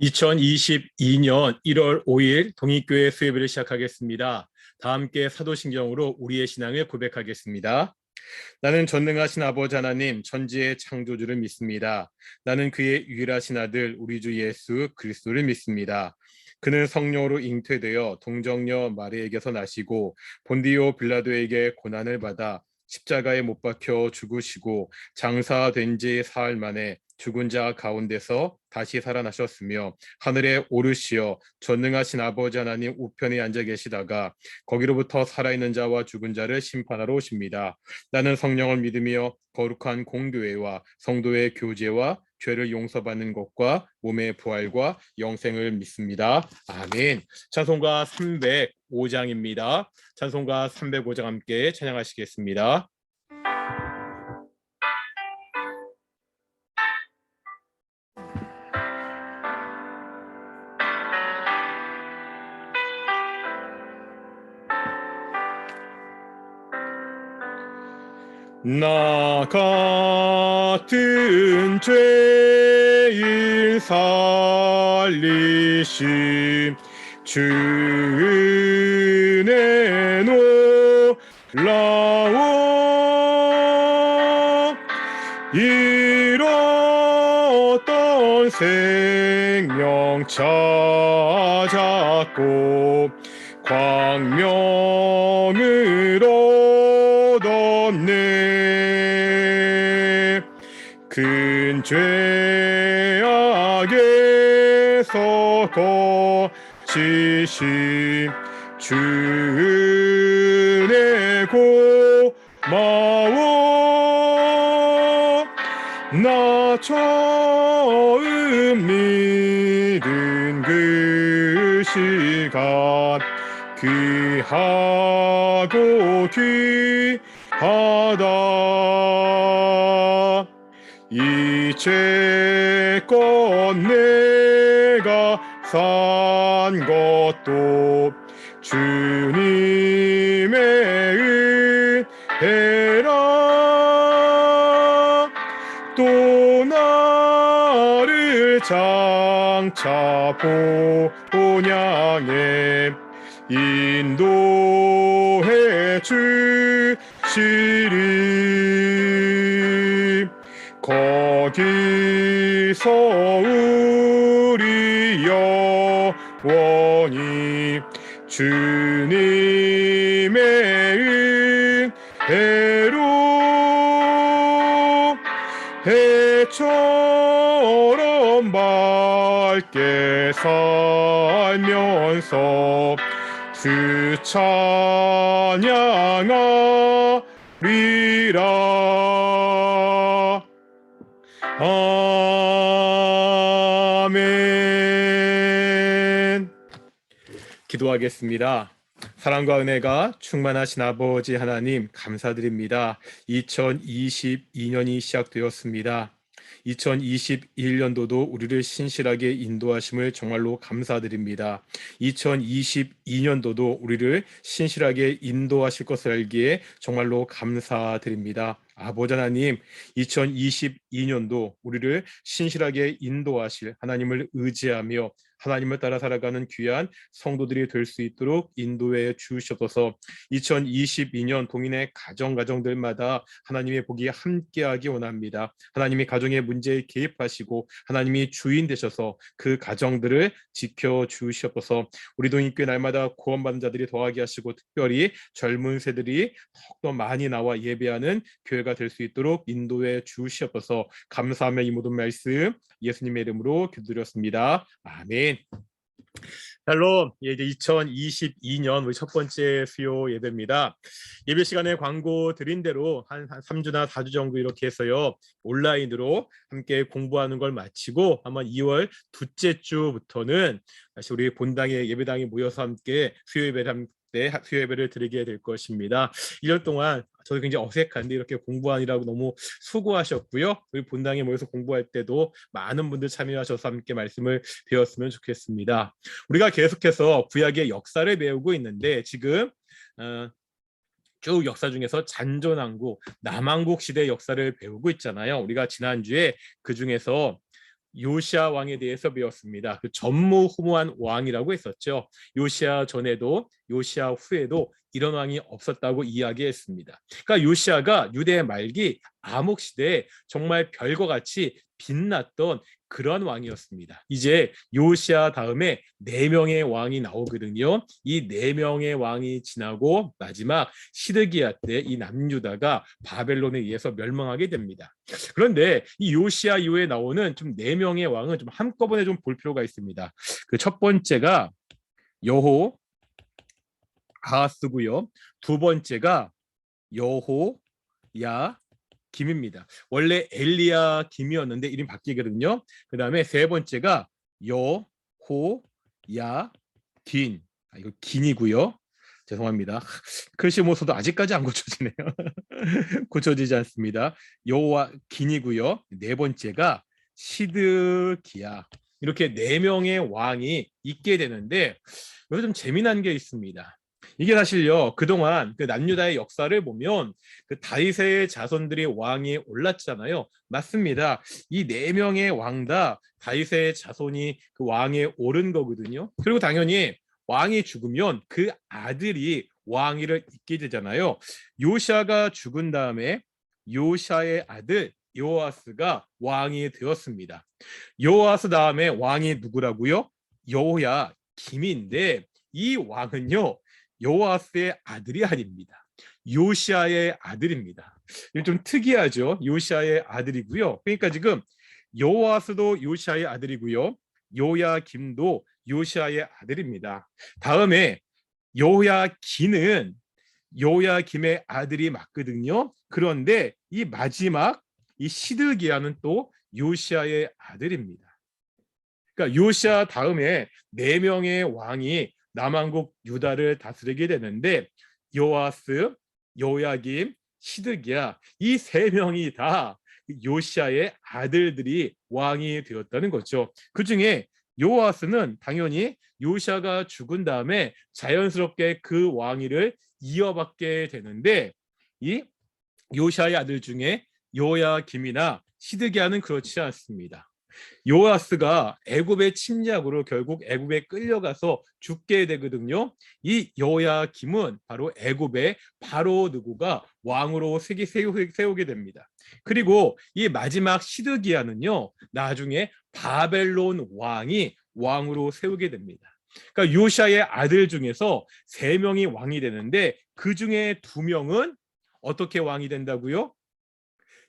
2022년 1월 5일 동익교회 수요예배를 시작하겠습니다. 다 함께 사도신경으로 우리의 신앙을 고백하겠습니다. 나는 전능하신 아버지 하나님 천지의 창조주를 믿습니다. 나는 그의 유일하신 아들 우리 주 예수 그리스도를 믿습니다. 그는 성령으로 잉태되어 동정녀 마리에게서 나시고 본디오 빌라도에게 고난을 받아 십자가에 못 박혀 죽으시고 장사된 지 사흘 만에 죽은 자 가운데서 다시 살아나셨으며 하늘에 오르시어 전능하신 아버지 하나님 우편에 앉아 계시다가 거기로부터 살아있는 자와 죽은 자를 심판하러 오십니다. 나는 성령을 믿으며 거룩한 공교회와 성도의 교제와 죄를 용서받는 것과 몸의 부활과 영생을 믿습니다. 아멘. 찬송가 305장입니다. 찬송가 305장 함께 찬양하시겠습니다. 나 같은 죄인 살리신 주 은혜 놀라워 잃었던 생명 찾았고 광명을 얻었네. 큰 죄악에서 거치신 주 은혜 고마워. 나 처음 믿은 그 시간 귀하고 귀하다. 이제껏 내가 산 것도 주님의 은혜라. 또 나를 장차 본향에 인도해 주시리. 거기서 우리 영원히 주님의 은혜로 해처럼 밝게 살면서 주 찬양하리라. 아멘. 기도하겠습니다. 사랑과 은혜가 충만하신 아버지 하나님 감사드립니다. 2022년이 시작되었습니다. 2021년도도 우리를 신실하게 인도하심을 정말로 감사드립니다. 2022년도도 우리를 신실하게 인도하실 것을 알기에 정말로 감사드립니다. 아버지 하나님, 2022년도 우리를 신실하게 인도하실 하나님을 의지하며 하나님을 따라 살아가는 귀한 성도들이 될 수 있도록 인도해 주시옵소서. 2022년 동인의 가정들마다 하나님의 복이 함께하기 원합니다. 하나님이 가정의 문제에 개입하시고 하나님이 주인 되셔서 그 가정들을 지켜 주시옵소서. 우리 동인교회 날마다 구원받는 자들이 더하게 하시고 특별히 젊은 세들이 더욱더 많이 나와 예배하는 교회가 될 수 있도록 인도해 주시옵소서. 감사하며 이 모든 말씀 예수님의 이름으로 기도드렸습니다. 아멘. 샬롬. 이제 2022년 우리 첫 번째 수요 예배입니다. 예배 시간에 광고 드린 대로 한 3주나 4주 정도 이렇게 해서요 온라인으로 함께 공부하는 걸 마치고 아마 2월 둘째 주부터는 다시 우리 본당에 예배당에 모여서 함께 수요 예배를 수요 예배를 드리게 될 것입니다. 1년 동안 저도 굉장히 어색한데 이렇게 공부하느라고 너무 수고하셨고요. 우리 본당에 모여서 공부할 때도 많은 분들 참여하셔서 함께 말씀을 배웠으면 좋겠습니다. 우리가 계속해서 구약의 역사를 배우고 있는데 지금 쭉 역사 중에서 잔존왕국, 남왕국 시대 역사를 배우고 있잖아요. 우리가 지난주에 그 중에서 요시야 왕에 대해서 배웠습니다. 그 전무후무한 왕이라고 했었죠. 요시야 전에도 요시야 후에도 이런 왕이 없었다고 이야기했습니다. 그러니까 요시야가 유대 말기 암흑 시대에 정말 별과 같이 빛났던 그런 왕이었습니다. 이제 요시야 다음에 4명의 왕이 나오거든요. 이 4명의 왕이 지나고 마지막 시드기야 때 이 남유다가 바벨론에 의해서 멸망하게 됩니다. 그런데 이 요시야 이후에 나오는 좀 4명의 왕은 좀 한꺼번에 좀 볼 필요가 있습니다. 그 첫 번째가 여호 아하스고요. 두 번째가 여호 야 김입니다. 원래 엘리야 김이었는데 이름 바뀌거든요. 그 다음에 세 번째가 여호 야 긴. 이거 긴이고요. 죄송합니다. 글씨 못 써도 아직까지 안 고쳐지네요. 고쳐지지 않습니다. 여호와 긴이고요. 네 번째가 시드기야. 이렇게 4명의 왕이 있게 되는데 여기 좀 재미난 게 있습니다. 이게 사실요, 그동안 그 남유다의 역사를 보면 그 다윗의 자손들이 왕이 올랐잖아요. 맞습니다. 이 4명의 왕 다 다윗의 자손이 그 왕에 오른 거거든요. 그리고 당연히 왕이 죽으면 그 아들이 왕위를 잇게 되잖아요. 요시아가 죽은 다음에 요시아의 아들 요아스가 왕이 되었습니다. 요아스 다음에 왕이 누구라고요? 여호야 김인데 이 왕은요 요아스의 아들이 아닙니다. 요시아의 아들입니다. 좀 특이하죠. 요시아의 아들이고요. 그러니까 지금 요아스도 요시아의 아들이고요. 요야김도 요시아의 아들입니다. 다음에 요야기는 요야김의 아들이 맞거든요. 그런데 이 마지막 이 시드기야는 또 요시아의 아들입니다. 그러니까 요시아 다음에 4명의 왕이 남왕국 유다를 다스리게 되는데 요아스, 요야김, 시드기야 이 3명이 다 요시아의 아들들이 왕이 되었다는 거죠. 그 중에 요아스는 당연히 요시아가 죽은 다음에 자연스럽게 그 왕위를 이어받게 되는데 이 요시아의 아들 중에 요야김이나 시드기야는 그렇지 않습니다. 요아스가 애굽의 침략으로 결국 애굽에 끌려가서 죽게 되거든요. 이 요야김은 바로 애굽의 바로 느고가 왕으로 세우게 됩니다. 그리고 이 마지막 시드기야는요, 나중에 바벨론 왕이 왕으로 세우게 됩니다. 그러니까 요시아의 아들 중에서 3명이 왕이 되는데 그 중에 2명은 어떻게 왕이 된다고요?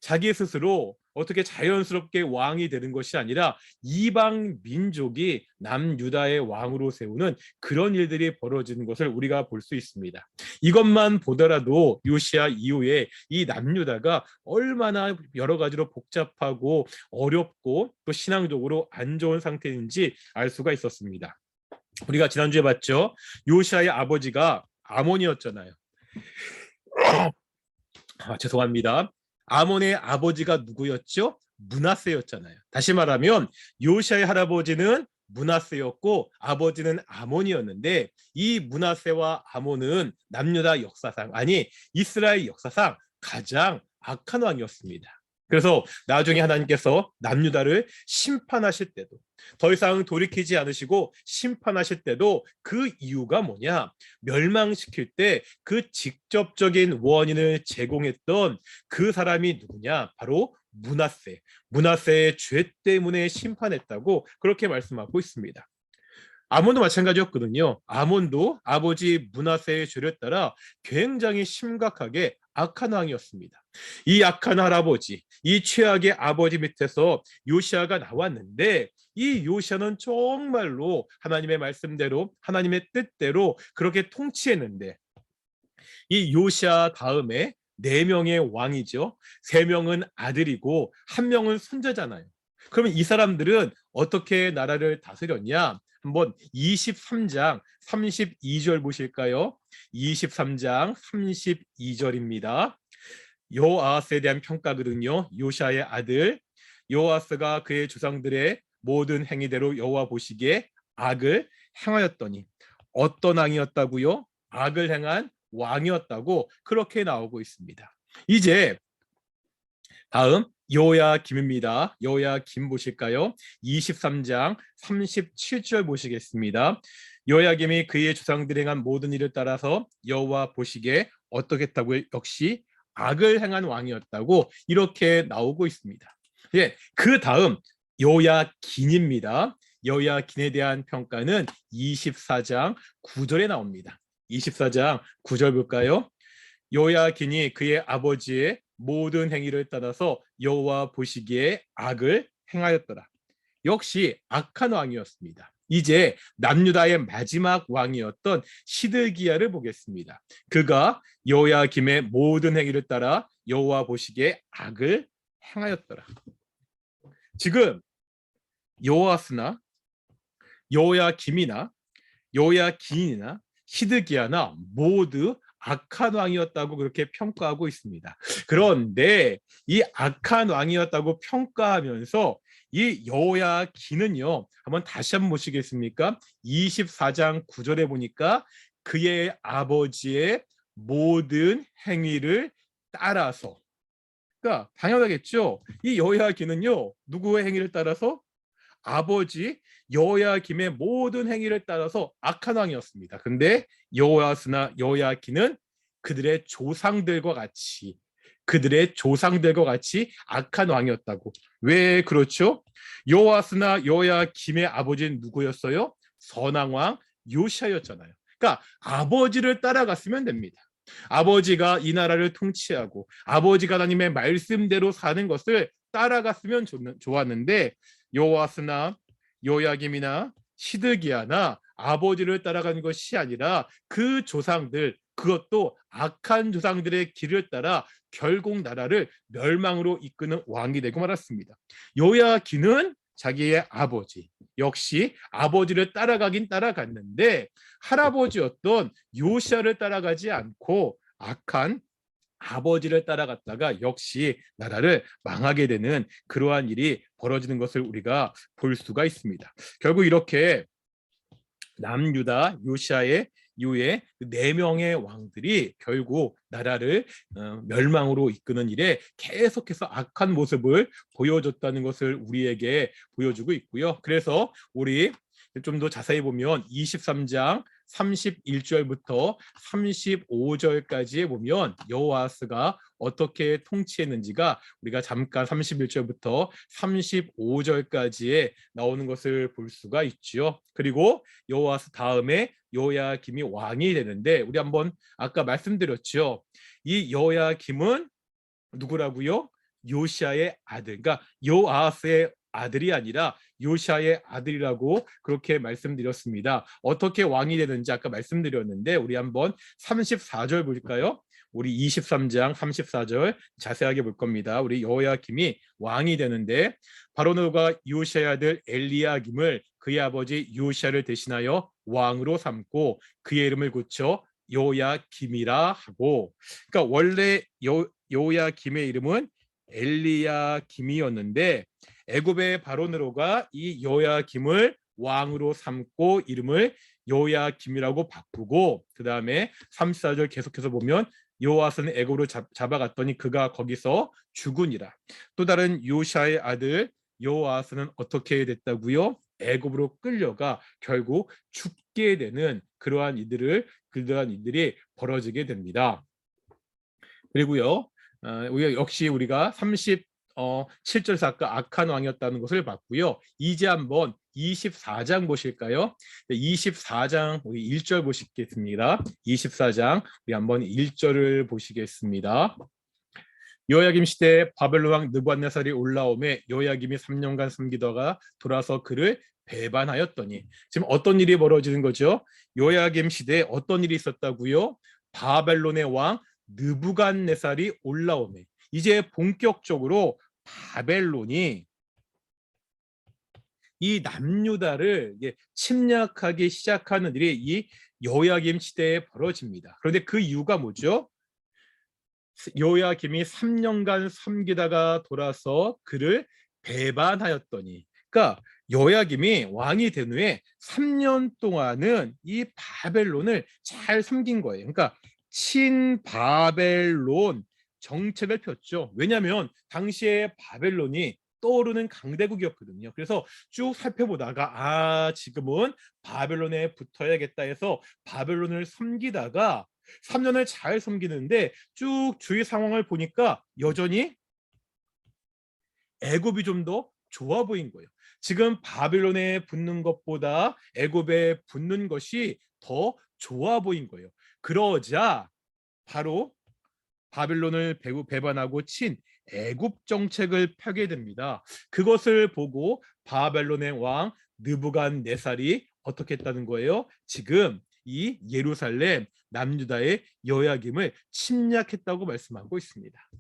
자기 스스로 어떻게 자연스럽게 왕이 되는 것이 아니라 이방 민족이 남유다의 왕으로 세우는 그런 일들이 벌어지는 것을 우리가 볼 수 있습니다. 이것만 보더라도 요시야 이후에 이 남유다가 얼마나 여러 가지로 복잡하고 어렵고 또 신앙적으로 안 좋은 상태인지 알 수가 있었습니다. 우리가 지난주에 봤죠. 요시야의 아버지가 아몬이었잖아요. 죄송합니다. 아몬의 아버지가 누구였죠? 므낫세였잖아요. 다시 말하면 요시아의 할아버지는 므낫세였고 아버지는 아몬이었는데 이 므낫세와 아몬은 남유다 역사상 아니 이스라엘 역사상 가장 악한 왕이었습니다. 그래서 나중에 하나님께서 남유다를 심판하실 때도 더 이상 돌이키지 않으시고 심판하실 때도 그 이유가 뭐냐? 멸망시킬 때 그 직접적인 원인을 제공했던 그 사람이 누구냐? 바로 므낫세. 므낫세의 죄 때문에 심판했다고 그렇게 말씀하고 있습니다. 아몬도 마찬가지였거든요. 아몬도 아버지 므낫세의 죄를 따라 굉장히 심각하게 악한 왕이었습니다. 이 악한 할아버지, 이 최악의 아버지 밑에서 요시아가 나왔는데 이 요시아는 정말로 하나님의 말씀대로 하나님의 뜻대로 그렇게 통치했는데 이 요시아 다음에 4명의 왕이죠. 3명은 아들이고 1명은 손자잖아요. 그러면 이 사람들은 어떻게 나라를 다스렸냐? 한번 23장 32절 보실까요? 23장 32절입니다. 요아스에 대한 평가거든요. 요시아의 아들 요아스가 그의 조상들의 모든 행위대로 여호와 보시기에 악을 행하였더니 어떤 왕이었다고요? 악을 행한 왕이었다고 그렇게 나오고 있습니다. 이제 다음 여호야김입니다. 여호야김 보실까요? 23장 37절 보시겠습니다. 여호야김이 그의 조상들이 행한 모든 일을 따라서 여호와 보시기에 어떻게 했다고요? 역시 악을 행한 왕이었다고 이렇게 나오고 있습니다. 예, 그 다음 여호야긴입니다. 여호야긴에 대한 평가는 24장 9절에 나옵니다. 24장 9절 볼까요? 여호야긴이 그의 아버지의 모든 행위를 따라서 여호와 보시기에 악을 행하였더라. 역시 악한 왕이었습니다. 이제 남유다의 마지막 왕이었던 시드기야를 보겠습니다. 그가 여호야김의 모든 행위를 따라 여호와 보시기에 악을 행하였더라. 지금 여호아스나 여호야김이나 여호야긴이나 시드기야나 모두 악한 왕이었다고 그렇게 평가하고 있습니다. 그런데 이 악한 왕이었다고 평가하면서 이 여호야긴은요, 한번 다시 한번 보시겠습니까? 24장 9절에 보니까 그의 아버지의 모든 행위를 따라서, 그러니까 당연하겠죠. 이 여호야긴은요, 누구의 행위를 따라서? 아버지 여호야김의 모든 행위를 따라서 악한 왕이었습니다. 근데 여호아스나 여호야긴은 그들의 조상들과 같이 악한 왕이었다고. 왜 그렇죠? 여호아스나 여호야김의 아버지는 누구였어요? 선왕왕 요시아였잖아요. 그러니까 아버지를 따라갔으면 됩니다. 아버지가 이 나라를 통치하고 아버지가 하나님의 말씀대로 사는 것을 따라갔으면 좋았는데, 여호아스나 요야김이나 시드기야나 아버지를 따라간 것이 아니라 그 조상들, 그것도 악한 조상들의 길을 따라 결국 나라를 멸망으로 이끄는 왕이 되고 말았습니다. 요야긴은 자기의 아버지, 역시 아버지를 따라가긴 따라갔는데 할아버지였던 요시아를 따라가지 않고 악한 아버지를 따라갔다가 역시 나라를 망하게 되는 그러한 일이 벌어지는 것을 우리가 볼 수가 있습니다. 결국 이렇게 남유다 요시아의 이후에 4명의 왕들이 결국 나라를 멸망으로 이끄는 일에 계속해서 악한 모습을 보여줬다는 것을 우리에게 보여주고 있고요. 그래서 우리 좀 더 자세히 보면 23장 31절부터 35절까지에 보면 여호아스가 어떻게 통치했는지가 우리가 잠깐 31절부터 35절까지에 나오는 것을 볼 수가 있지요. 그리고 여호아스 다음에 여호야김이 왕이 되는데, 우리 한번 아까 말씀드렸죠. 이 여호야김은 누구라고요? 요시아의 아들, 그러니까 요아스의 아들이 아니라 요시아의 아들이라고 그렇게 말씀드렸습니다. 어떻게 왕이 되는지 아까 말씀드렸는데 우리 한번 34절 볼까요? 우리 23장 34절 자세하게 볼 겁니다. 우리 여호야김이 왕이 되는데, 바로노가 요시아의 아들 엘리야김을 그의 아버지 요시아를 대신하여 왕으로 삼고 그의 이름을 고쳐 여호야김이라 하고, 그러니까 원래 여호야김의 이름은 엘리야김이었는데 애굽의 바로네로가 이 여호야김을 왕으로 삼고 이름을 여호야김이라고 바꾸고, 그 다음에 34절 계속해서 보면 여호아스는 애굽으로 잡아갔더니 그가 거기서 죽으니라. 또 다른 요시아의 아들 여호아스는 어떻게 됐다고요? 애굽으로 끌려가 결국 죽게 되는 그러한 일들이 벌어지게 됩니다. 그리고요, 역시 우리가 37절에서 아까 악한 왕이었다는 것을 봤고요. 이제 한번 24장 보실까요? 24장 우리 1절 보시겠습니다. 24장 우리 한번 1절을 보시겠습니다. 여호야김 시대에 바벨론 왕 느부갓네살이 올라오매 여호야김이 3년간 숨기다가 돌아서 그를 배반하였더니, 지금 어떤 일이 벌어지는 거죠? 여호야김 시대에 어떤 일이 있었다고요? 바벨론의 왕 느부갓네살이 올라오매, 이제 본격적으로 바벨론이 이 남유다를 침략하기 시작하는 일이 이 여호야김 시대에 벌어집니다. 그런데 그 이유가 뭐죠? 여호야김이 3년간 섬기다가 돌아서 그를 배반하였더니, 그러니까 여호야김이 왕이 된 후에 3년 동안은 이 바벨론을 잘 섬긴 거예요. 그러니까 친바벨론 정책을 폈죠. 왜냐하면 당시에 바벨론이 떠오르는 강대국이었거든요. 그래서 쭉 살펴보다가 지금은 바벨론에 붙어야겠다 해서 바벨론을 섬기다가 3년을 잘 섬기는데 쭉 주위 상황을 보니까 여전히 애굽이 좀 더 좋아 보인 거예요. 지금 바벨론에 붙는 것보다 애굽에 붙는 것이 더 좋아 보인 거예요. 그러자 바로 바벨론을 배반하고 친 애굽 정책을 펴게 됩니다. 그것을 보고 바벨론의 왕 느부갓네살이 어떻게 했다는 거예요? 지금 이 예루살렘 남유다의 여야김을 침략했다고 말씀하고 있습니다.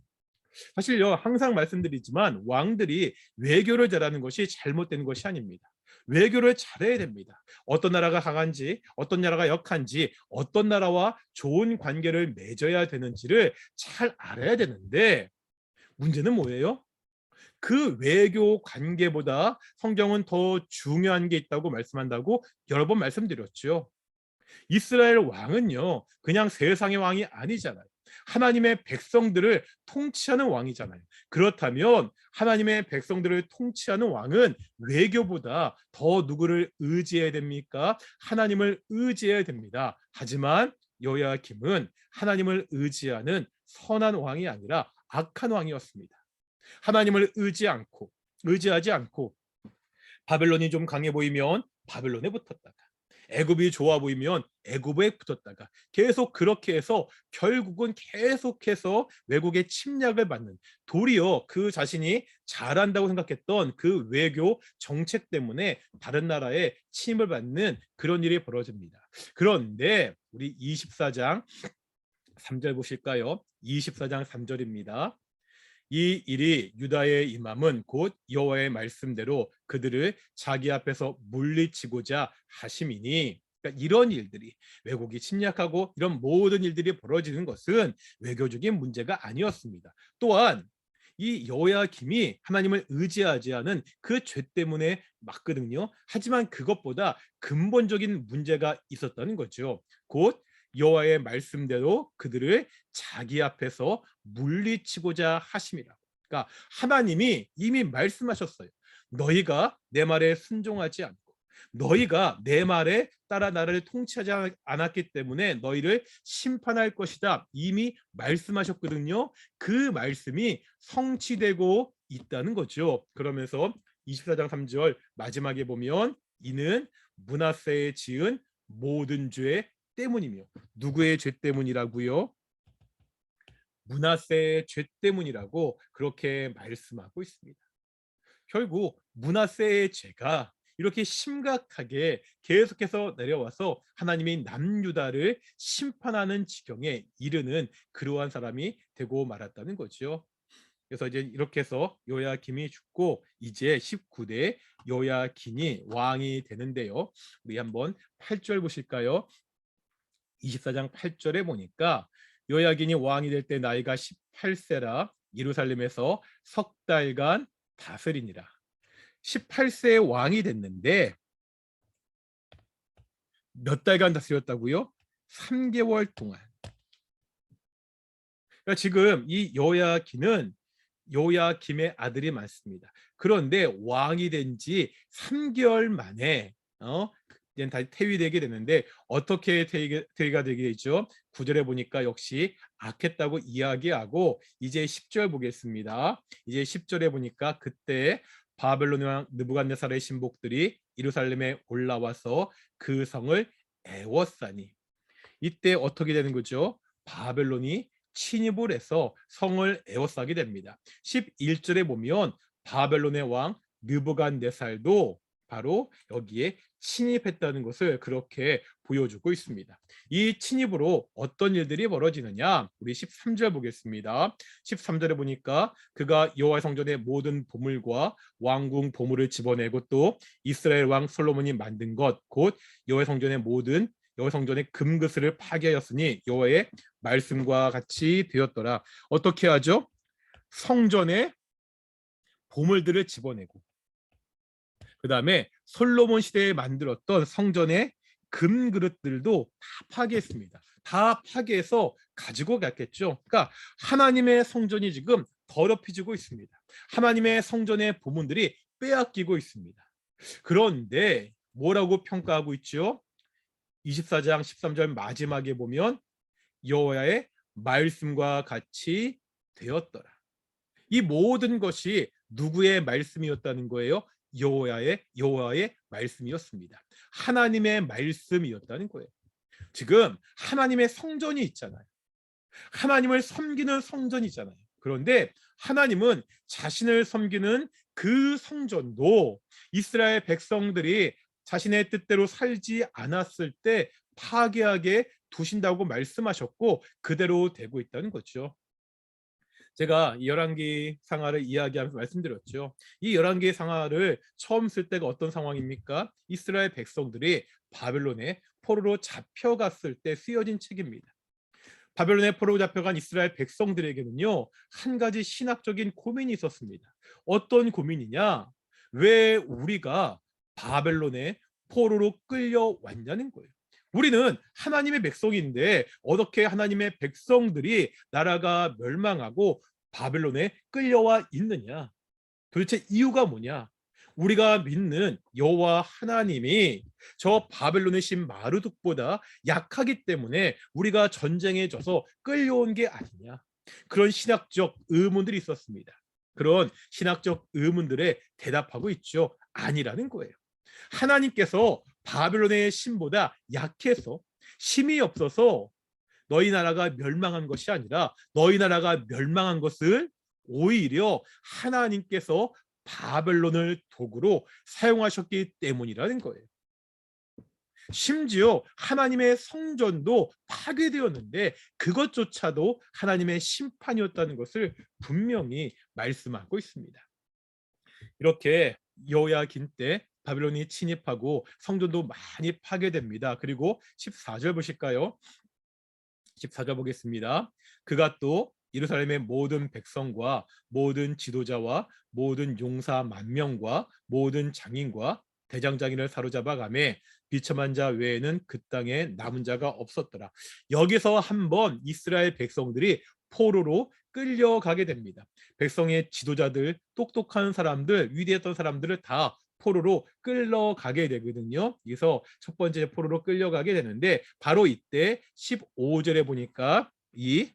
사실요, 항상 말씀드리지만 왕들이 외교를 잘하는 것이 잘못된 것이 아닙니다. 외교를 잘해야 됩니다. 어떤 나라가 강한지, 어떤 나라가 약한지, 어떤 나라와 좋은 관계를 맺어야 되는지를 잘 알아야 되는데, 문제는 뭐예요? 그 외교 관계보다 성경은 더 중요한 게 있다고 말씀한다고 여러 번 말씀드렸죠. 이스라엘 왕은요, 그냥 세상의 왕이 아니잖아요. 하나님의 백성들을 통치하는 왕이잖아요. 그렇다면 하나님의 백성들을 통치하는 왕은 외교보다 더 누구를 의지해야 됩니까? 하나님을 의지해야 됩니다. 하지만 여호야김은 하나님을 의지하는 선한 왕이 아니라 악한 왕이었습니다. 하나님을 의지하지 않고 바벨론이 좀 강해 보이면 바벨론에 붙었다가 애굽이 좋아 보이면 애굽에 붙었다가 계속 그렇게 해서 결국은 계속해서 외국의 침략을 받는, 도리어 그 자신이 잘한다고 생각했던 그 외교 정책 때문에 다른 나라에 침입을 받는 그런 일이 벌어집니다. 그런데 우리 24장 3절 보실까요? 24장 3절입니다. 이 일이 유다의 임함은 곧 여호와의 말씀대로 그들을 자기 앞에서 물리치고자 하심이니, 그러니까 이런 일들이, 왜곡이 침략하고 이런 모든 일들이 벌어지는 것은 외교적인 문제가 아니었습니다. 또한 이 여호야김이 하나님을 의지하지 않은 그 죄 때문에 맞거든요. 하지만 그것보다 근본적인 문제가 있었다는 거죠. 곧 여호와의 말씀대로 그들을 자기 앞에서 물리치고자 하심이라. 그러니까 하나님이 이미 말씀하셨어요. 너희가 내 말에 순종하지 않고 너희가 내 말에 따라 나를 통치하지 않았기 때문에 너희를 심판할 것이다. 이미 말씀하셨거든요. 그 말씀이 성취되고 있다는 거죠. 그러면서 24장 3절 마지막에 보면 이는 므낫세에 지은 모든 죄 때문이며, 누구의 죄 때문이라고요? 므낫세의 죄 때문이라고 그렇게 말씀하고 있습니다. 결국 므낫세의 죄가 이렇게 심각하게 계속해서 내려와서 하나님이 남유다를 심판하는 지경에 이르는 그러한 사람이 되고 말았다는 거죠. 그래서 이제 이렇게 해서 요야김이 죽고 이제 19대 요야긴이 왕이 되는데요. 우리 한번 8절 보실까요? 24장 8절에 보니까 요야긴이 왕이 될 때 나이가 18세라 예루살렘에서 석 달간 다스리니라. 18세에 왕이 됐는데 몇 달간 다스렸다고요? 3개월 동안. 그러니까 지금 이 요야긴은 요야김의 아들이 많습니다. 그런데 왕이 된 지 3개월 만에 이제 다시 퇴위되게 되는데, 어떻게 퇴위가 되게 되죠? 9절에 보니까 역시 악했다고 이야기하고, 이제 10절 보겠습니다. 이제 10절에 보니까 그때 바벨론 왕 느부갓네살의 신복들이 예루살렘에 올라와서 그 성을 애워싸니, 이때 어떻게 되는 거죠? 바벨론이 침입을 해서 성을 에워싸게 됩니다. 11절에 보면 바벨론의 왕 느부갓네살도 바로 여기에 침입했다는 것을 그렇게 보여주고 있습니다. 이 침입으로 어떤 일들이 벌어지느냐? 우리 13절 보겠습니다. 13절에 보니까 그가 여호와 성전의 모든 보물과 왕궁 보물을 집어내고 또 이스라엘 왕 솔로몬이 만든 것 곧 여호와 성전의 모든 여호와 성전의 금그스를 파괴하였으니 여호와의 말씀과 같이 되었더라. 어떻게 하죠? 성전에 보물들을 집어내고, 그 다음에 솔로몬 시대에 만들었던 성전의 금그릇들도 다 파괴했습니다. 다 파괴해서 가지고 갔겠죠. 그러니까 하나님의 성전이 지금 더럽혀지고 있습니다. 하나님의 성전의 보문들이 빼앗기고 있습니다. 그런데 뭐라고 평가하고 있죠? 24장 13절 마지막에 보면 여호와의 말씀과 같이 되었더라. 이 모든 것이 누구의 말씀이었다는 거예요? 여호와의 말씀이었습니다. 하나님의 말씀이었다는 거예요. 지금 하나님의 성전이 있잖아요. 하나님을 섬기는 성전이잖아요. 그런데 하나님은 자신을 섬기는 그 성전도 이스라엘 백성들이 자신의 뜻대로 살지 않았을 때 파괴하게 두신다고 말씀하셨고 그대로 되고 있다는 거죠. 제가 이 열왕기 상하를 이야기하면서 말씀드렸죠. 이 열왕기 상하를 처음 쓸 때가 어떤 상황입니까? 이스라엘 백성들이 바벨론에 포로로 잡혀갔을 때 쓰여진 책입니다. 바벨론에 포로 잡혀간 이스라엘 백성들에게는요, 한 가지 신학적인 고민이 있었습니다. 어떤 고민이냐? 왜 우리가 바벨론에 포로로 끌려왔냐는 거예요. 우리는 하나님의 백성인데 어떻게 하나님의 백성들이 나라가 멸망하고 바벨론에 끌려와 있느냐? 도대체 이유가 뭐냐? 우리가 믿는 여호와 하나님이 저 바벨론의 신 마르둑보다 약하기 때문에 우리가 전쟁에 져서 끌려온 게 아니냐? 그런 신학적 의문들이 있었습니다. 그런 신학적 의문들에 대답하고 있죠. 아니라는 거예요. 하나님께서 바벨론의 신보다 약해서 힘이 없어서 너희 나라가 멸망한 것이 아니라 너희 나라가 멸망한 것을 오히려 하나님께서 바벨론을 도구로 사용하셨기 때문이라는 거예요. 심지어 하나님의 성전도 파괴되었는데 그것조차도 하나님의 심판이었다는 것을 분명히 말씀하고 있습니다. 이렇게 여호야긴 때 바벨론이 침입하고 성전도 많이 파괴됩니다. 그리고 14절 보실까요? 14절 보겠습니다. 그가 또 예루살렘의 모든 백성과 모든 지도자와 모든 용사 만명과 모든 장인과 대장장인을 사로잡아 가매 비참한 자 외에는 그 땅에 남은 자가 없었더라. 여기서 한번 이스라엘 백성들이 포로로 끌려가게 됩니다. 백성의 지도자들, 똑똑한 사람들, 위대했던 사람들을 다 포로로 끌려가게 되거든요. 그래서 첫 번째 포로로 끌려가게 되는데 바로 이때 15절에 보니까 이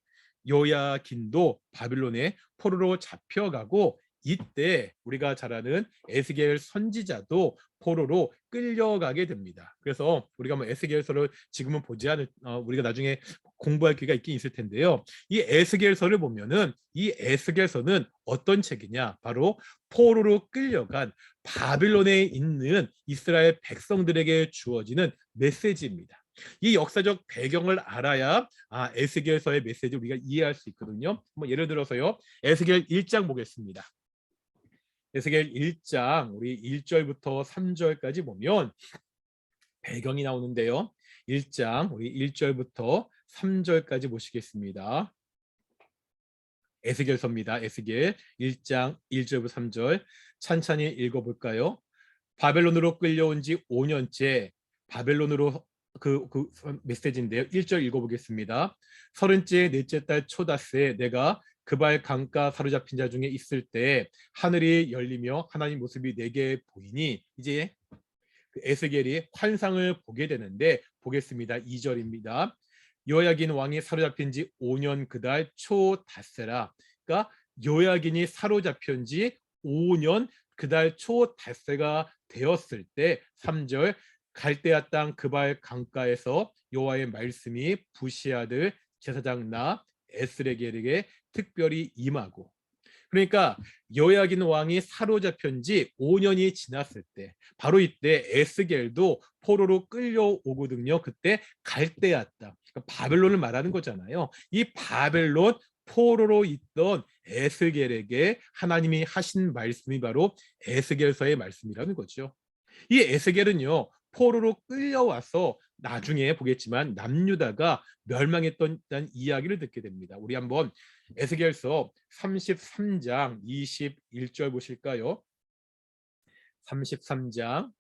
요야긴도 바빌론에 포로로 잡혀가고 이때 우리가 잘 아는 에스겔 선지자도 포로로 끌려가게 됩니다. 그래서 우리가 뭐 에스겔서를 지금은 보지 않을 우리가 나중에 공부할 기회가 있긴 있을 텐데요. 이 에스겔서를 보면은 이 에스겔서는 어떤 책이냐? 바로 포로로 끌려간 바빌론에 있는 이스라엘 백성들에게 주어지는 메시지입니다. 이 역사적 배경을 알아야 에스겔서의 메시지를 우리가 이해할 수 있거든요. 뭐 예를 들어서요. 에스겔 1장 보겠습니다. 에스겔 1장 우리 1절부터 3절까지 보면 배경이 나오는데요. 1장 우리 1절부터 3절까지 보시겠습니다. 에스겔서입니다. 에스겔 1장 1절부터 3절 찬찬히 읽어볼까요? 바벨론으로 끌려온 지 5년째 바벨론으로 그 메시지인데요. 1절 읽어보겠습니다. 서른째 넷째 달 초다스에 내가 그발 강가 사로잡힌 자 중에 있을 때 하늘이 열리며 하나님 모습이 내게 보이니 이제 그 에스겔이 환상을 보게 되는데 보겠습니다. 2절입니다. 요야긴 왕이 사로잡힌 지 5년 그달 초닷새라. 그러니까 요야긴이 사로잡힌 지 5년 그달 초닷새가 되었을 때 3절 갈대아 땅 그발 강가에서 여호와의 말씀이 부시 아들 제사장 나 에스겔에게 특별히 임하고 그러니까 여야긴 왕이 사로잡힌 지 5년이 지났을 때 바로 이때 에스겔도 포로로 끌려오거든요. 그때 갈대아 땅 그러니까 바벨론을 말하는 거잖아요. 이 바벨론 포로로 있던 에스겔에게 하나님이 하신 말씀이 바로 에스겔서의 말씀이라는 거죠. 이 에스겔은요 포로로 끌려와서 나중에 보겠지만 남유다가 멸망했던 이야기를 듣게 됩니다. 우리 한번 에스겔서 33장 21절 보실까요? 33장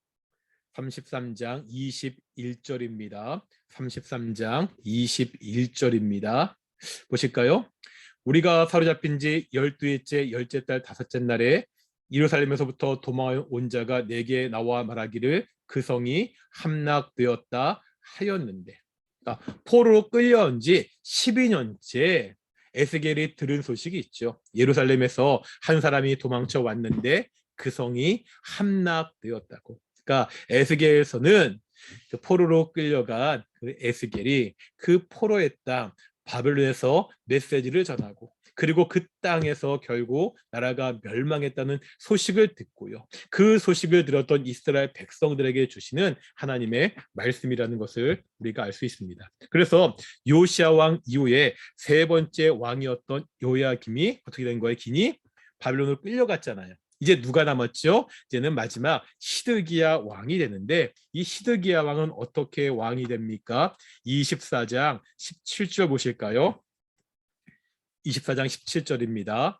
21절입니다. 33장 21절입니다. 보실까요? 우리가 사로잡힌 지 12일째 열째 달 다섯째 날에 예루살렘에서부터 도망온 자가 내게 나와 말하기를 그 성이 함락되었다 하였는데, 그러니까 포로로 끌려온 지 12년째 에스겔이 들은 소식이 있죠. 예루살렘에서 한 사람이 도망쳐 왔는데 그 성이 함락되었다고. 그러니까 에스겔에서는 그 포로로 끌려간 그 에스겔이 그 포로의 땅 바벨론에서 메시지를 전하고, 그리고 그 땅에서 결국 나라가 멸망했다는 소식을 듣고요. 그 소식을 들었던 이스라엘 백성들에게 주시는 하나님의 말씀이라는 것을 우리가 알 수 있습니다. 그래서 요시아 왕 이후에 세 번째 왕이었던 요야김이 어떻게 된 거예요? 기니 바벨론으로 끌려갔잖아요. 이제 누가 남았죠? 이제는 마지막 시드기야 왕이 되는데, 이 시드기야 왕은 어떻게 왕이 됩니까? 24장 17절 보실까요? 24장 17절입니다.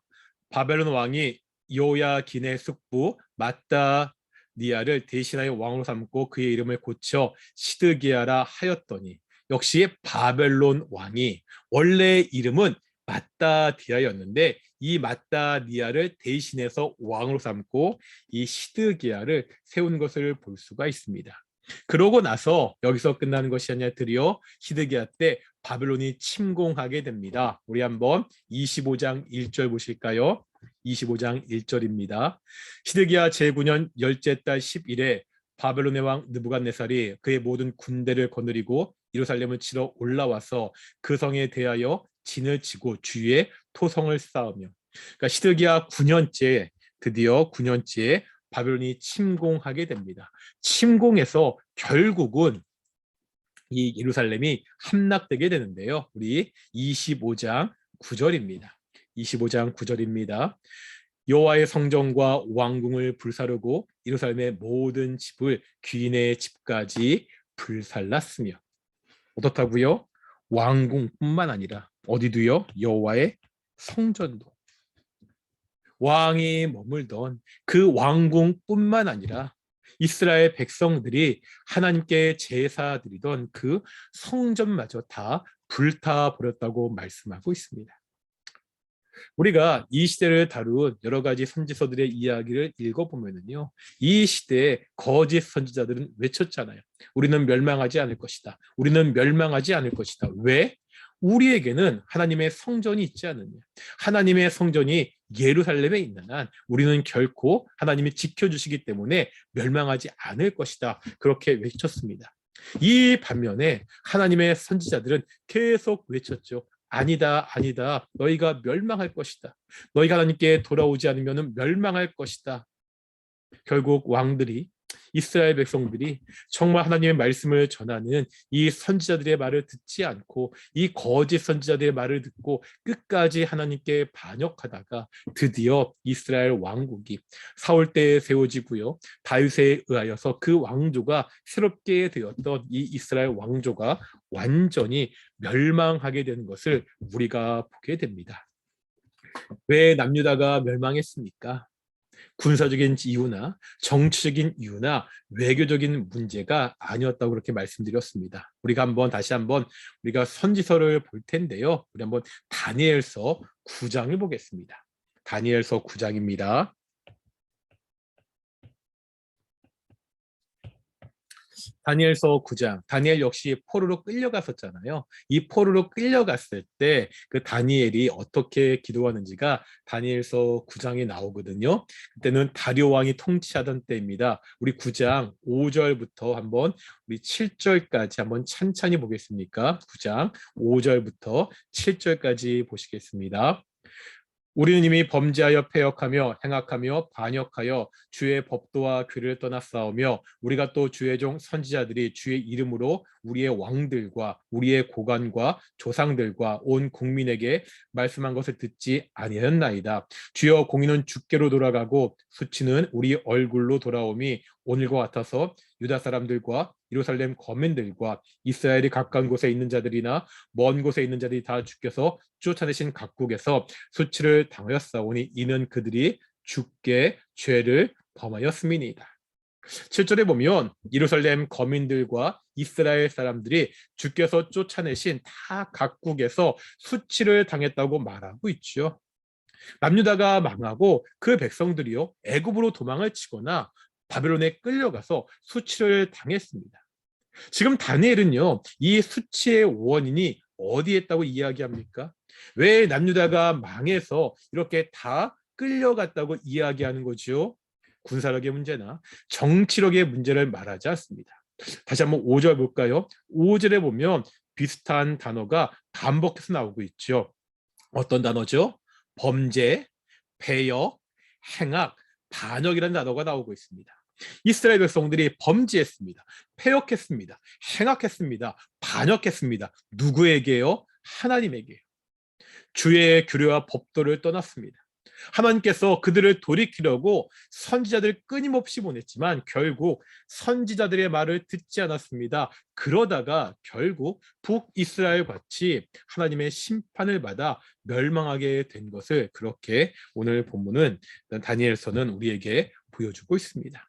바벨론 왕이 요야긴의 숙부 마따니아를 대신하여 왕으로 삼고 그의 이름을 고쳐 시드기야라 하였더니, 역시 바벨론 왕이 원래 이름은 마따디아였는데 이 마따니아를 대신해서 왕으로 삼고 이 시드기야를 세운 것을 볼 수가 있습니다. 그러고 나서 여기서 끝나는 것이 아니라 드디어 시드기야 때 바벨론이 침공하게 됩니다. 우리 한번 25장 1절 보실까요? 25장 1절입니다. 시드기야 제9년 열째 달 10일에 바벨론의 왕 느부갓네살이 그의 모든 군대를 거느리고 예루살렘을 치러 올라와서 그 성에 대하여 진을 치고 주위에 토성을 쌓으며, 그러니까 시드기야 9년째, 드디어 9년째에 바벨론이 침공하게 됩니다. 침공해서 결국은 이 예루살렘이 함락되게 되는데요. 우리 25장 9절입니다. 25장 9절입니다. 여호와의 성전과 왕궁을 불사르고 예루살렘의 모든 집을 귀인의 집까지 불살랐으며, 어떻다고요? 왕궁뿐만 아니라 어디도요? 여호와의 성전도, 왕이 머물던 그 왕궁뿐만 아니라 이스라엘 백성들이 하나님께 제사 드리던 그 성전마저 다 불타버렸다고 말씀하고 있습니다. 우리가 이 시대를 다룬 여러 가지 선지서들의 이야기를 읽어보면요, 이 시대에 거짓 선지자들은 외쳤잖아요. 우리는 멸망하지 않을 것이다. 우리는 멸망하지 않을 것이다. 왜? 우리에게는 하나님의 성전이 있지 않느냐. 하나님의 성전이 예루살렘에 있는 한 우리는 결코 하나님이 지켜주시기 때문에 멸망하지 않을 것이다. 그렇게 외쳤습니다. 이 반면에 하나님의 선지자들은 계속 외쳤죠. 아니다, 아니다. 너희가 멸망할 것이다. 너희가 하나님께 돌아오지 않으면 멸망할 것이다. 결국 왕들이, 이스라엘 백성들이 정말 하나님의 말씀을 전하는 이 선지자들의 말을 듣지 않고 이 거짓 선지자들의 말을 듣고 끝까지 하나님께 반역하다가 드디어 이스라엘 왕국이 사울 때에 세워지고요, 다윗에 의하여서 그 왕조가 새롭게 되었던 이 이스라엘 왕조가 완전히 멸망하게 되는 것을 우리가 보게 됩니다. 왜 남유다가 멸망했습니까? 군사적인 이유나 정치적인 이유나 외교적인 문제가 아니었다고 그렇게 말씀드렸습니다. 우리가 다시 한번 우리가 선지서를 볼 텐데요. 우리 한번 다니엘서 9장을 보겠습니다. 다니엘서 9장입니다. 다니엘서 9장, 다니엘 역시 포로로 끌려갔었잖아요. 이 포로로 끌려갔을 때 그 다니엘이 어떻게 기도하는지가 다니엘서 9장에 나오거든요. 그때는 다리오 왕이 통치하던 때입니다. 우리 9장 5절부터 한번 우리 7절까지 한번 찬찬히 보겠습니까? 9장 5절부터 7절까지 보시겠습니다. 우리는 이미 범죄하여 패역하며 행악하며 반역하여 주의 법도와 규례를 떠나 싸우며 우리가 또 주의 종 선지자들이 주의 이름으로 우리의 왕들과 우리의 고관과 조상들과 온 국민에게 말씀한 것을 듣지 아니하였나이다. 주여 공의는 주께로 돌아가고 수치는 우리 얼굴로 돌아오미 오늘과 같아서 유다 사람들과 예루살렘 거민들과 이스라엘이 가까운 곳에 있는 자들이나 먼 곳에 있는 자들이 다 주께서 쫓아내신 각국에서 수치를 당하였사오니 이는 그들이 주께 죄를 범하였음이니이다. 7절에 보면 예루살렘 거민들과 이스라엘 사람들이 주께서 쫓아내신 다 각국에서 수치를 당했다고 말하고 있죠. 남유다가 망하고 그 백성들이요 애굽으로 도망을 치거나 바벨론에 끌려가서 수치를 당했습니다. 지금 다니엘은요 이 수치의 원인이 어디에 있다고 이야기합니까? 왜 남유다가 망해서 이렇게 다 끌려갔다고 이야기하는 거죠? 군사력의 문제나 정치력의 문제를 말하지 않습니다. 다시 한번 5절 볼까요? 5절에 보면 비슷한 단어가 반복해서 나오고 있죠. 어떤 단어죠? 범죄, 배역, 행악, 반역이라는 단어가 나오고 있습니다. 이스라엘 백성들이 범죄했습니다. 패역했습니다. 행악했습니다. 반역했습니다. 누구에게요? 하나님에게요. 주의 규례와 법도를 떠났습니다. 하나님께서 그들을 돌이키려고 선지자들 끊임없이 보냈지만 결국 선지자들의 말을 듣지 않았습니다. 그러다가 결국 북이스라엘 같이 하나님의 심판을 받아 멸망하게 된 것을 그렇게 오늘 본문은 다니엘서는 우리에게 보여주고 있습니다.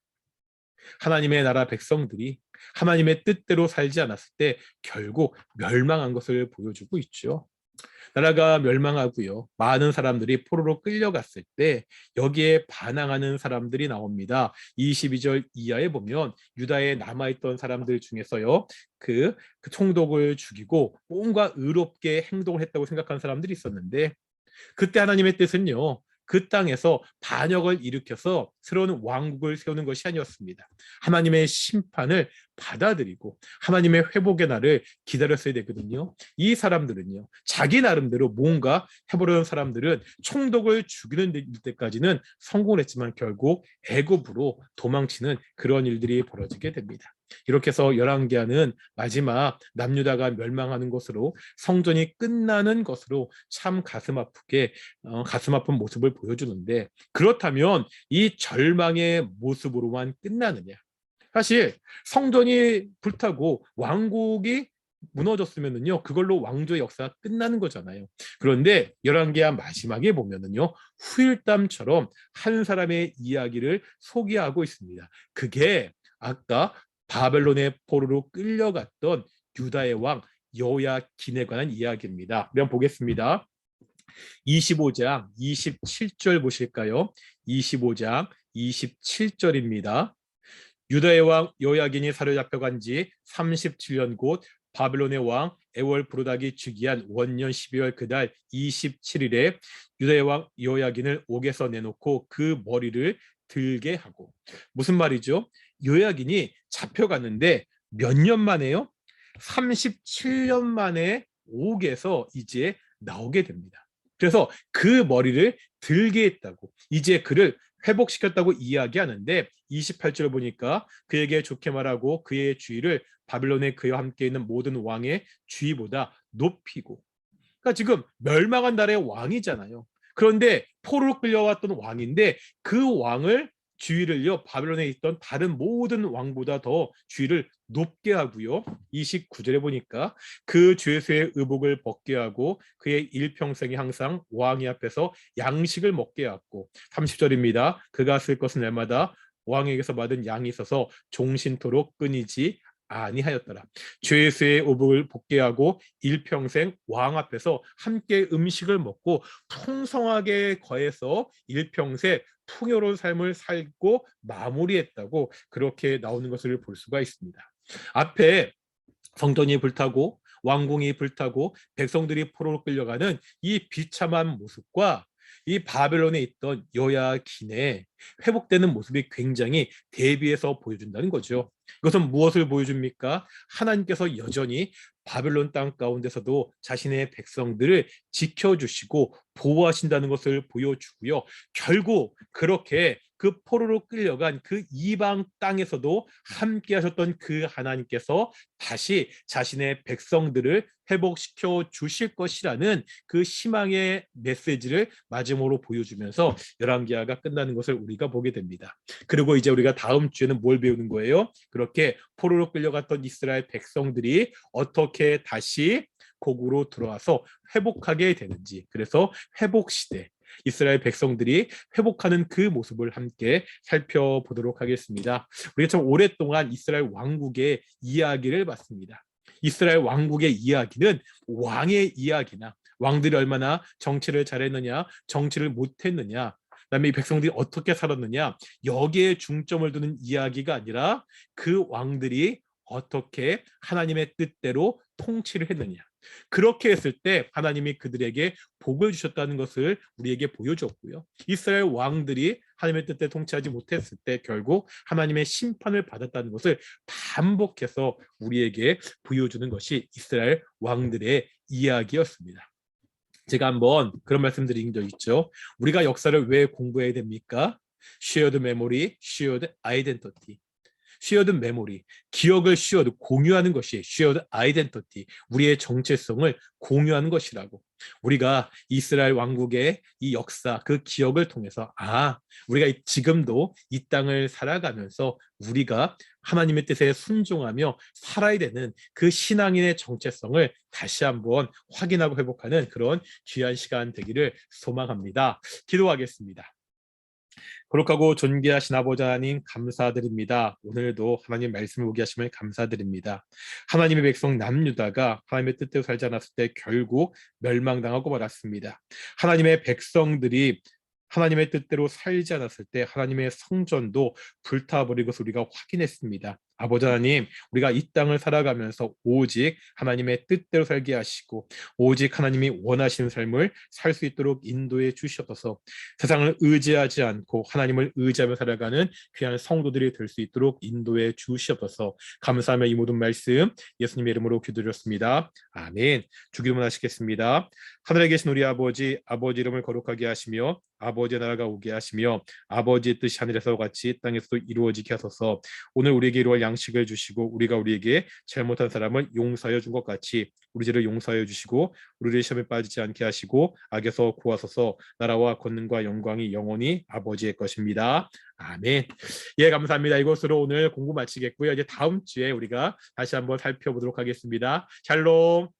하나님의 나라 백성들이 하나님의 뜻대로 살지 않았을 때 결국 멸망한 것을 보여주고 있죠. 나라가 멸망하고요. 많은 사람들이 포로로 끌려갔을 때 여기에 반항하는 사람들이 나옵니다. 22절 이하에 보면 유다에 남아있던 사람들 중에서요. 그 총독을 죽이고 뭔가 의롭게 행동을 했다고 생각하는 사람들이 있었는데 그때 하나님의 뜻은요. 그 땅에서 반역을 일으켜서 새로운 왕국을 세우는 것이 아니었습니다. 하나님의 심판을 받아들이고 하나님의 회복의 날을 기다렸어야 되거든요. 이 사람들은요. 자기 나름대로 뭔가 해보려는 사람들은 총독을 죽이는 때까지는 성공을 했지만 결국 애굽으로 도망치는 그런 일들이 벌어지게 됩니다. 이렇게 해서 열왕기하는 마지막 남유다가 멸망하는 것으로 성전이 끝나는 것으로 참 가슴 아프게 가슴 아픈 모습을 보여주는데 그렇다면 이 절망의 모습으로만 끝나느냐? 사실 성전이 불타고 왕국이 무너졌으면은요 그걸로 왕조의 역사가 끝나는 거잖아요. 그런데 열왕기하 마지막에 보면은요 후일담처럼 한 사람의 이야기를 소개하고 있습니다. 그게 아까 바벨론의 포로로 끌려갔던 유다의 왕 여호야긴에 관한 이야기입니다. 한번 보겠습니다. 25장 27절 보실까요? 25장 27절입니다. 유다의 왕 여호야긴이 사로잡혀간 지 37년 곧 바벨론의 왕 에월부르닥이 즉위한 원년 12월 그달 27일에 유다의 왕 여호야긴을 옥에서 내놓고 그 머리를 들게 하고 무슨 말이죠? 여호야긴이 잡혀갔는데 몇 년 만에요? 37년 만에 옥에서 이제 나오게 됩니다. 그래서 그 머리를 들게 했다고 이제 그를 회복시켰다고 이야기하는데 28절을 보니까 그에게 좋게 말하고 그의 주의를 바빌론에 그와 함께 있는 모든 왕의 주의보다 높이고 그러니까 지금 멸망한 나라의 왕이잖아요. 그런데 포로로 끌려왔던 왕인데 그 왕을 주위를요 바빌론에 있던 다른 모든 왕보다 더 주위를 높게 하고요. 29절에 보니까 그 죄수의 의복을 벗게 하고 그의 일평생에 항상 왕이 앞에서 양식을 먹게 하고 30절입니다. 그가 쓸 것은 날마다 왕에게서 받은 양이 있어서 종신토록 끊이지 아니하였더라. 죄수의 의복을 벗게 하고 일평생 왕 앞에서 함께 음식을 먹고 풍성하게 거해서 일평생 풍요로운 삶을 살고 마무리했다고 그렇게 나오는 것을 볼 수가 있습니다. 앞에 성전이 불타고 왕궁이 불타고 백성들이 포로로 끌려가는 이 비참한 모습과 이 바벨론에 있던 여호야긴의 회복되는 모습이 굉장히 대비해서 보여준다는 거죠. 이것은 무엇을 보여줍니까? 하나님께서 여전히 바벨론 땅 가운데서도 자신의 백성들을 지켜주시고 보호하신다는 것을 보여주고요. 결국 그렇게 그 포로로 끌려간 그 이방 땅에서도 함께 하셨던 그 하나님께서 다시 자신의 백성들을 회복시켜 주실 것이라는 그 희망의 메시지를 마지막으로 보여주면서 열왕기하가 끝나는 것을 우리가 보게 됩니다. 그리고 이제 우리가 다음 주에는 뭘 배우는 거예요? 그렇게 포로로 끌려갔던 이스라엘 백성들이 어떻게 다시 고국으로 들어와서 회복하게 되는지 그래서 회복시대 이스라엘 백성들이 회복하는 그 모습을 함께 살펴보도록 하겠습니다. 우리가 참 오랫동안 이스라엘 왕국의 이야기를 봤습니다. 이스라엘 왕국의 이야기는 왕의 이야기나 왕들이 얼마나 정치를 잘했느냐, 정치를 못했느냐, 그다음에 이 백성들이 어떻게 살았느냐, 여기에 중점을 두는 이야기가 아니라 그 왕들이 어떻게 하나님의 뜻대로 통치를 했느냐, 그렇게 했을 때 하나님이 그들에게 복을 주셨다는 것을 우리에게 보여줬고요. 이스라엘 왕들이 하나님의 뜻대로 통치하지 못했을 때 결국 하나님의 심판을 받았다는 것을 반복해서 우리에게 보여주는 것이 이스라엘 왕들의 이야기였습니다. 제가 한번 그런 말씀드린 적 있죠. 우리가 역사를 왜 공부해야 됩니까? Shared memory, shared identity. shared memory, 기억을 shared, 공유하는 것이 shared identity, 우리의 정체성을 공유하는 것이라고. 우리가 이스라엘 왕국의 이 역사, 그 기억을 통해서 우리가 지금도 이 땅을 살아가면서 우리가 하나님의 뜻에 순종하며 살아야 되는 그 신앙인의 정체성을 다시 한번 확인하고 회복하는 그런 귀한 시간 되기를 소망합니다. 기도하겠습니다. 거룩하고 존귀하신 아버지 하나님 감사드립니다. 오늘도 하나님 말씀을 보게 하심을 감사드립니다. 하나님의 백성 남유다가 하나님의 뜻대로 살지 않았을 때 결국 멸망당하고 말았습니다. 하나님의 백성들이 하나님의 뜻대로 살지 않았을 때 하나님의 성전도 불타버린 것을 우리가 확인했습니다. 아버지 하나님, 우리가 이 땅을 살아가면서 오직 하나님의 뜻대로 살게 하시고 오직 하나님이 원하시는 삶을 살 수 있도록 인도해 주시옵소서. 세상을 의지하지 않고 하나님을 의지하며 살아가는 귀한 성도들이 될 수 있도록 인도해 주시옵소서. 감사하며 이 모든 말씀 예수님의 이름으로 기도드렸습니다. 아멘. 주기도문 하시겠습니다. 하늘에 계신 우리 아버지, 아버지 이름을 거룩하게 하시며 아버지의 나라가 오게 하시며 아버지의 뜻이 하늘에서 같이 땅에서도 이루어지게 하소서. 오늘 우리에게 이루어질 양식을 주시고 우리가 우리에게 잘못한 사람을 용서하여 준 것 같이 우리 죄를 용서하여 주시고 우리를 시험에 빠지지 않게 하시고 악에서 구하소서. 나라와 권능과 영광이 영원히 아버지의 것입니다. 아멘. 예, 감사합니다. 이것으로 오늘 공부 마치겠고요. 이제 다음 주에 우리가 다시 한번 살펴보도록 하겠습니다. 샬롬.